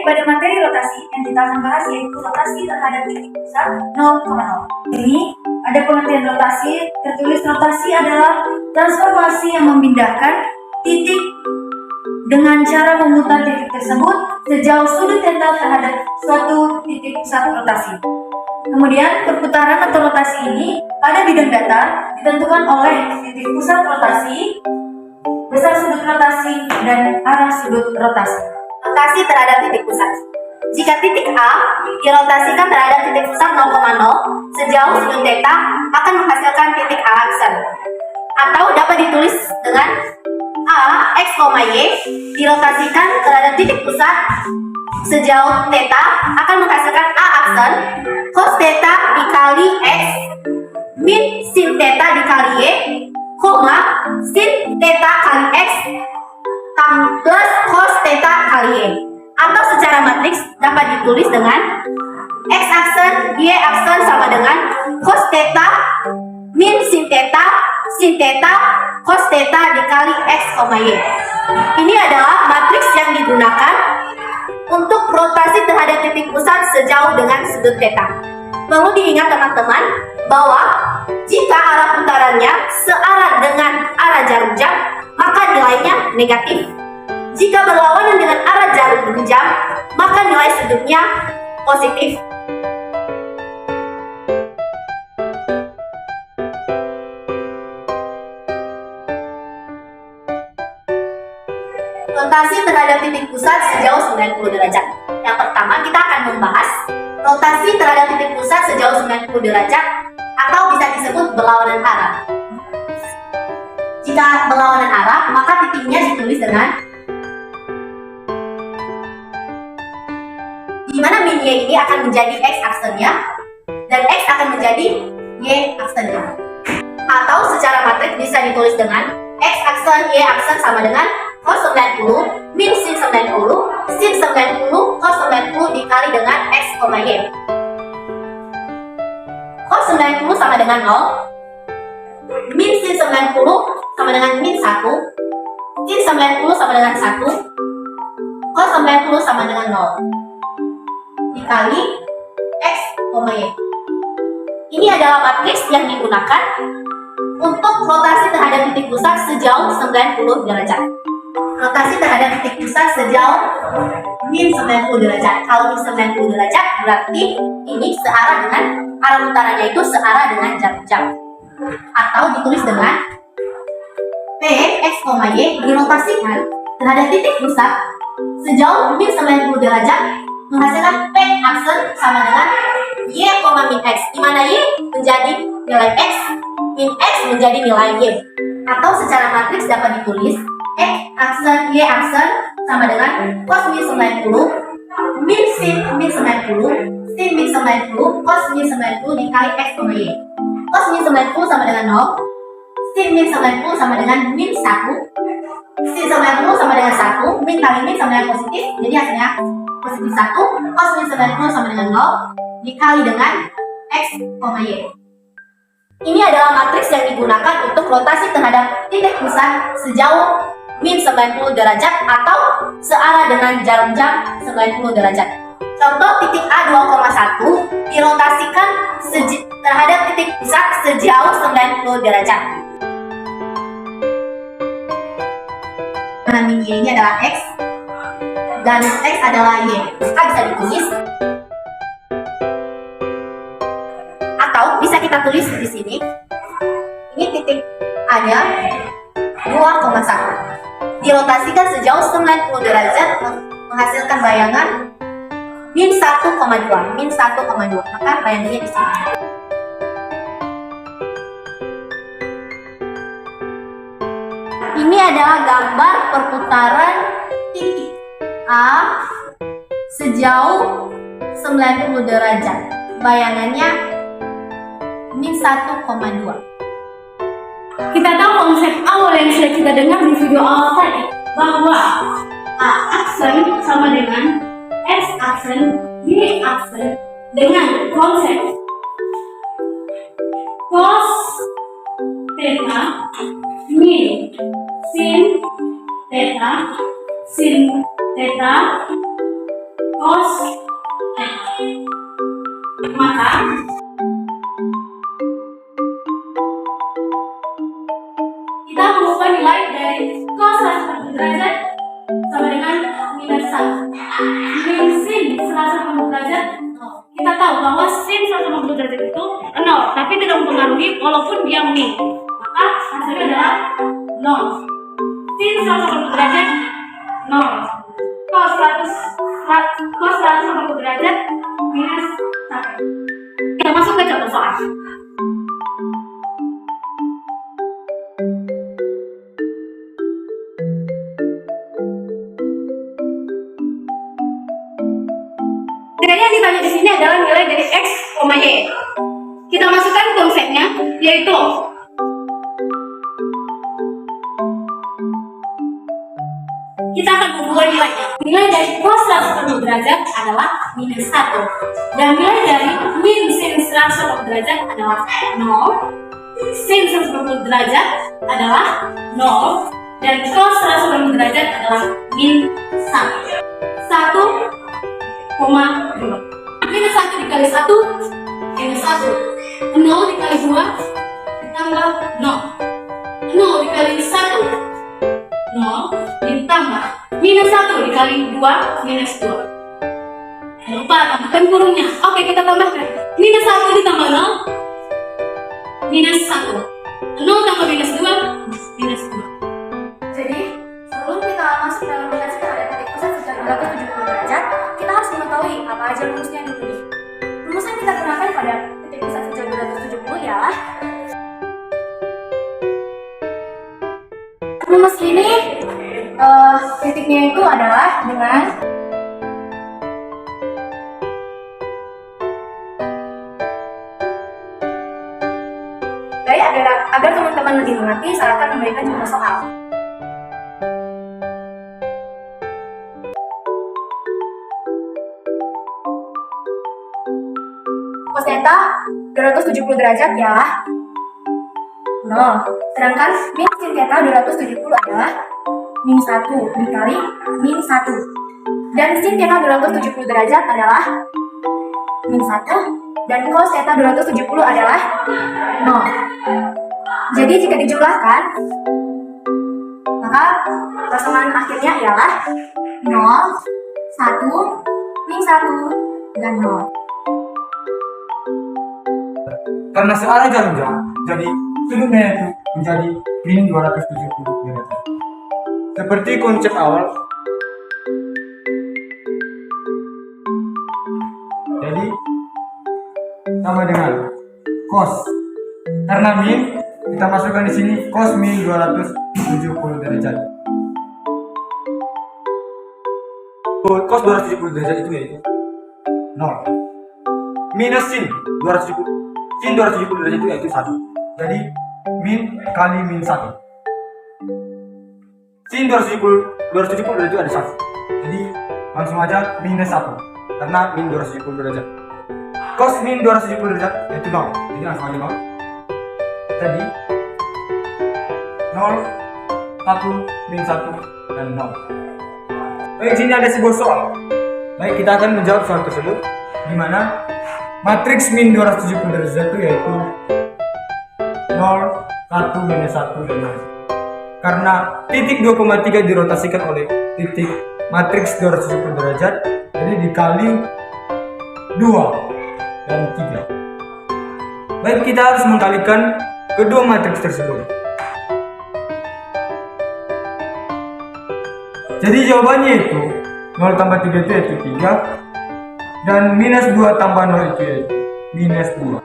pada materi rotasi yang kita akan bahas yaitu rotasi terhadap titik pusat 0,0. Ini ada pengertian rotasi, tertulis rotasi adalah transformasi yang memindahkan titik dengan cara memutar titik tersebut sejauh sudut θ terhadap suatu titik pusat rotasi. Kemudian perputaran atau rotasi ini pada bidang datar ditentukan oleh titik pusat rotasi, besar sudut rotasi, dan arah sudut rotasi. Rotasi terhadap titik pusat. Jika titik A dirotasikan terhadap titik pusat 0,0 sejauh sudut θ akan menghasilkan titik A aksen. Atau dapat ditulis dengan A, X, Y dirotasikan terhadap titik pusat sejauh θ akan menghasilkan A aksen cos θ dikali X min sin θ dikali Y, sin θ kali X plus cos θ kali Y. Atau secara matriks dapat ditulis dengan X aksen Y aksen sama dengan cos θ min sin θ cos θ dikali X, Y. Ini adalah matriks yang digunakan untuk rotasi terhadap titik pusat sejauh dengan sudut θ. Perlu diingat teman-teman bahwa jika arah putarannya searah dengan arah jarum jam, maka nilainya negatif. Jika berlawanan dengan arah jarum jam, maka nilai sudutnya positif. Rotasi terhadap titik pusat sejauh 90 derajat. Yang pertama kita akan membahas rotasi terhadap titik pusat sejauh 90 derajat atau bisa disebut berlawanan arah. Jika berlawanan arah, maka titiknya ditulis dengan di mana min Y ini akan menjadi X aksennya dan X akan menjadi Y aksennya. Atau secara matriks bisa ditulis dengan X aksen Y aksen sama dengan cos 90 min sin 90 sin 90 cos 90 dikali dengan X, Y. Cos 90 sama dengan 0, min sin 90 sama dengan min 1, sin 90 sama dengan 1, cos 90 sama dengan 0 dikali X, Y. Ini adalah matriks yang digunakan untuk rotasi terhadap titik pusat sejauh 90 derajat. Rotasi terhadap titik pusat sejauh min 90 derajat. Kalau min 90 derajat berarti ini searah dengan arah putarannya itu searah dengan jarum jam. Atau ditulis dengan P, X, Y dirotasikan terhadap titik pusat sejauh min 90 derajat menghasilkan P aksen sama dengan Y, min X, di mana Y menjadi nilai X, min X menjadi nilai Y. Atau secara matriks dapat ditulis X aksen Y aksen sama dengan cos min 90 min sin min 90 sin min 90 cos min 90 dikali X, Y. Cos min 90 sama dengan 0, sin min 90 sama dengan min 1, sin 90 sama dengan 1, min kali min sama dengan positif, jadi hasilnya positif 1, cos min 90 sama dengan 0 dikali dengan X, Y. Ini adalah matriks yang digunakan untuk rotasi terhadap titik pusat sejauh min 90 derajat atau searah dengan jarum jam 90 derajat. Contoh titik A 2,1 dirotasikan terhadap titik pusat sejauh 90 derajat. Nah, min Y ini adalah X dan X adalah Y. Maka bisa ditulis atau bisa kita tulis di sini. Ini titik A-nya 2,1 dirotasikan sejauh 90 derajat menghasilkan bayangan min 1,2. Maka bayangannya di sini. Ini adalah gambar perputaran titik A sejauh 90 derajat. Bayangannya min 1,2. Kita tahu konsep awal yang sudah kita dengar di video awal tadi, bahwa A aksen sama dengan X aksen, Y aksen dengan konsep cos theta min sin theta cos, maka kita mengubah nilai dari cos 180 derajat sama dengan minus 1. Min sin 180 derajat, kita tahu bahwa sin 180 derajat itu 0, tapi tidak mempengaruhi walaupun dia min. Maka hasilnya adalah 0. Sin 180 derajat 0. Cos 180 derajat minus 1. Kita masuk ke contoh soal. Nilai yang ditanya di sini adalah nilai dari X, Y. Kita masukkan konsepnya, yaitu kita akan membuat nilainya. Nilai dari cos 180 derajat adalah minus 1. Dan nilai dari min sin 180 derajat adalah 0. Sin 180 derajat adalah 0. Dan cos 180 derajat adalah min 1. 1,2. Minus 1 dikali 1, minus 1. 0 dikali 2, ditambah 0. 0 dikali 1, 0 ditambah minus 1 dikali 2, minus 2. Jangan lupa tambahkan kurungnya. Oke, kita tambahkan. Minus 1 ditambah 0, minus 1. 0 tambah minus 2, minus 2. Jadi, sebelum kita masuk dalam relasi terhadap titik pusat sejak 270 derajat, kita harus mengetahui apa aja rumusnya dulu nih. Rumus yang kita gunakan pada titik pusat sejak 270 ialah rumus ini titiknya itu adalah dengan baik agar teman-teman lebih mengerti, saya akan memberikan contoh soal. Cos theta 270 derajat ya 0. Sedangkan min sin theta 270 adalah min 1 dikali min 1. Dan sin theta 270 derajat adalah min 1. Dan cos theta 270 adalah 0. Jadi jika dijumlahkan, maka persamaan akhirnya ialah 0, 1, min 1, dan 0. Karena searah jarum jadi sudutnya itu menjadi min 270 derajat. Seperti konsep awal. Jadi sama dengan cos. Karena min kita masukkan di sini cos min 270 derajat. Cos 270 derajat itu yaitu 0. Minus sin 270. Sin 270 derajat itu yaitu 1. Jadi min kali min 1. Sin 270 derajat itu ada 1. Jadi langsung aja minus 1. Karena min 270 derajat. Cos min 270 derajat yaitu 0. Jadi langsung aja 0. Jadi 0, 1, min 1, dan 0. Baik, sini ada sebuah soal. Baik, kita akan menjawab soal tersebut. Di mana matriks min 270 derajat itu yaitu 0, 1, minus 1, dan 0. Karena titik 2,3 dirotasikan oleh titik matriks 270 derajat, jadi dikali 2 dan 3. Baik, kita harus mengkalikan kedua matriks tersebut. Jadi jawabannya itu 0 tambah 3 itu yaitu 3, dan minus 2 tambah 0 itu yaitu minus 2.